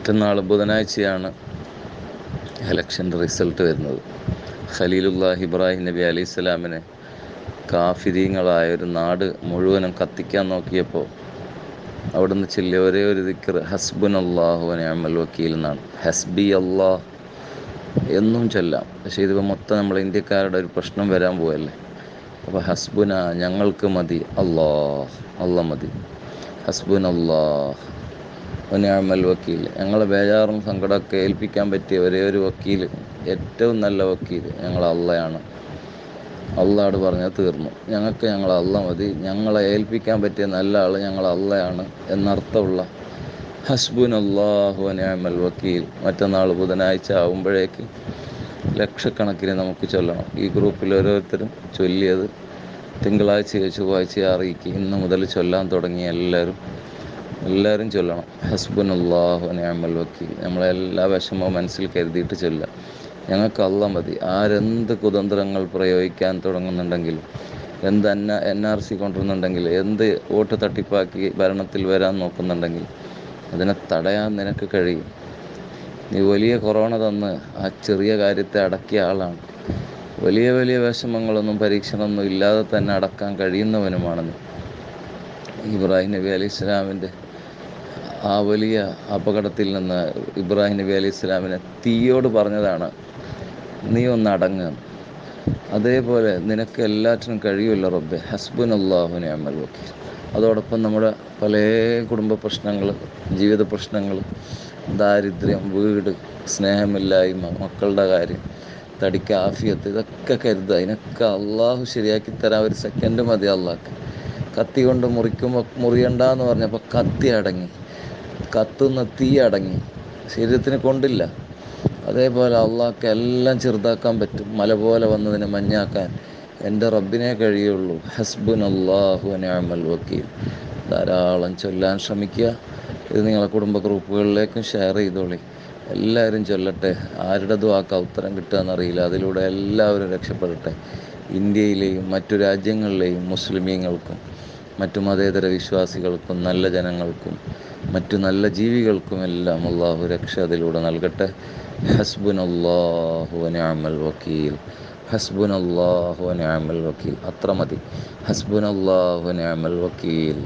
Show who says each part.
Speaker 1: മറ്റന്നാൾ ബുധനാഴ്ചയാണ് ഇലക്ഷൻ്റെ റിസൾട്ട് വരുന്നത്. ഖലീലുല്ലാഹ് ഇബ്രാഹിം നബി അലൈഹി സ്വലാമിനെ കാഫിരീങ്ങളായ ഒരു നാട് മുഴുവനും കത്തിക്കാൻ നോക്കിയപ്പോൾ അവിടുന്ന് ചൊല്ലിയ ഒരേ ഒരു ദിക്ർ ഹസ്ബുനല്ലാഹു വ നിഅമൽ വക്കീൽ എന്നാണ്. ഹസ്ബി അല്ലാഹ് എന്നും ചൊല്ലാം. പക്ഷേ ഇതിപ്പോൾ മൊത്തം നമ്മൾ ഇന്ത്യക്കാരുടെ ഒരു പ്രശ്നം വരാൻ പോവല്ലേ. അപ്പോൾ ഹസ്ബുന ഞങ്ങൾക്ക് മതി, അല്ലാ മതി. ഹസ്ബുനല്ലാഹ് വ നിഅമൽ വക്കീൽ, ഞങ്ങളെ ബേജാറും സങ്കടമൊക്കെ ഏൽപ്പിക്കാൻ പറ്റിയ ഒരേ ഒരു വക്കീൽ, ഏറ്റവും നല്ല വക്കീൽ ഞങ്ങൾ അള്ളയാണ്. അള്ളാഹോട് പറഞ്ഞാൽ തീർന്നു. ഞങ്ങൾക്ക് ഞങ്ങളെ അള്ള മതി, ഞങ്ങളെ ഏൽപ്പിക്കാൻ പറ്റിയ നല്ല ആൾ ഞങ്ങൾ അള്ളയാണ് എന്നർത്ഥമുള്ള ഹസ്ബുനല്ലാഹു വ നിഅമൽ വക്കീൽ മറ്റന്നാൾ ബുധനാഴ്ച ആകുമ്പോഴേക്ക് ലക്ഷക്കണക്കിന് നമുക്ക് ചൊല്ലണം. ഈ ഗ്രൂപ്പിൽ ഓരോരുത്തരും ചൊല്ലിയത് തിങ്കളാഴ്ചയോ ചൊവ്വാഴ്ചയോ അറിയിക്കുക. ഇന്ന് മുതൽ ചൊല്ലാൻ തുടങ്ങി എല്ലാവരും ചൊല്ലണം. ഹസ്ബുനല്ലാഹു വ നിഅമൽ വക്കീൽ. നമ്മളെല്ലാ വിഷമവും മനസ്സിൽ കരുതിയിട്ട് ചൊല്ലുക. ഞങ്ങൾക്ക് അള്ള മതി. ആരെന്ത് കുതന്ത്രങ്ങൾ പ്രയോഗിക്കാൻ തുടങ്ങുന്നുണ്ടെങ്കിലും, എന്ത് NRC കൊണ്ടുവരുന്നുണ്ടെങ്കിൽ, എന്ത് വോട്ട് തട്ടിപ്പാക്കി ഭരണത്തിൽ വരാൻ നോക്കുന്നുണ്ടെങ്കിൽ അതിനെ തടയാൻ നിനക്ക് കഴിയും. നീ വലിയ കൊറോണ തന്ന് ആ ചെറിയ കാര്യത്തെ അടക്കിയ ആളാണ്. വലിയ വലിയ വിഷമങ്ങളൊന്നും പരീക്ഷണമൊന്നും ഇല്ലാതെ തന്നെ അടക്കാൻ കഴിയുന്നവനുമാണ്. ഇബ്രാഹിം നബി അലൈഹി സ്വലാമിൻ്റെ ആ വലിയ അപകടത്തിൽ നിന്ന് ഇബ്രാഹിം നബി അലൈഹി സ്വലാമിനെ തീയോട് പറഞ്ഞതാണ്, നീ ഒന്ന് അടങ്ങുക. അതേപോലെ നിനക്ക് എല്ലാറ്റിനും കഴിയുമല്ലോ റബ്ബെ. ഹസ്ബുനല്ലാഹു വ നിഅമൽ വക്കീൽ. അതോടൊപ്പം നമ്മുടെ പല കുടുംബ പ്രശ്നങ്ങൾ, ജീവിത പ്രശ്നങ്ങൾ, ദാരിദ്ര്യം, വീട്, സ്നേഹമില്ലായ്മ, മക്കളുടെ കാര്യം, തടിക്ക് ആഫിയത്ത്, ഇതൊക്കെ കരുതുക. ഇതിനൊക്കെ അള്ളാഹു ശരിയാക്കി തരാൻ ഒരു സെക്കൻഡ് മതി. അള്ളാഹ്ക്ക് കത്തി കൊണ്ട് മുറിയണ്ടെന്ന് പറഞ്ഞപ്പോൾ കത്തി അടങ്ങി, കത്തുന്ന തീ അടങ്ങി, ശരീരത്തിന് കൊണ്ടില്ല. അതേപോലെ അള്ളാഹ്ക്ക് എല്ലാം ചെറുതാക്കാൻ പറ്റും. മല പോലെ വന്നതിനെ മഞ്ഞാക്കാൻ എൻ്റെ റബ്ബിനെ കഴിയുള്ളൂ. ഹസ്ബുനല്ലാഹു വ നിഅമൽ വക്കീൽ ധാരാളം ചൊല്ലാൻ ശ്രമിക്കുക. ഇത് നിങ്ങളെ കുടുംബ ഗ്രൂപ്പുകളിലേക്കും ഷെയർ ചെയ്തോളി. എല്ലാവരും ചൊല്ലട്ടെ. ആരുടെ ദുആക്കാ ഉത്തരം കിട്ടുകയെന്നറിയില്ല. അതിലൂടെ എല്ലാവരും രക്ഷപ്പെടട്ടെ. ഇന്ത്യയിലെയും മറ്റു രാജ്യങ്ങളിലെയും മുസ്ലിമീങ്ങൾക്കും മറ്റു മതേതര വിശ്വാസികൾക്കും നല്ല ജനങ്ങൾക്കും മറ്റു നല്ല ജീവികൾക്കുമെല്ലാം അള്ളാഹു രക്ഷ അതിലൂടെ നൽകട്ടെ. ഹസ്ബുനല്ലാഹു വ നിഅമൽ വക്കീൽ. ഹസ്ബുനല്ലാഹു വ നിഅമൽ വക്കീൽ. അത്ര മതി. ഹസ്ബുനല്ലാഹു വ നിഅമൽ വക്കീൽ.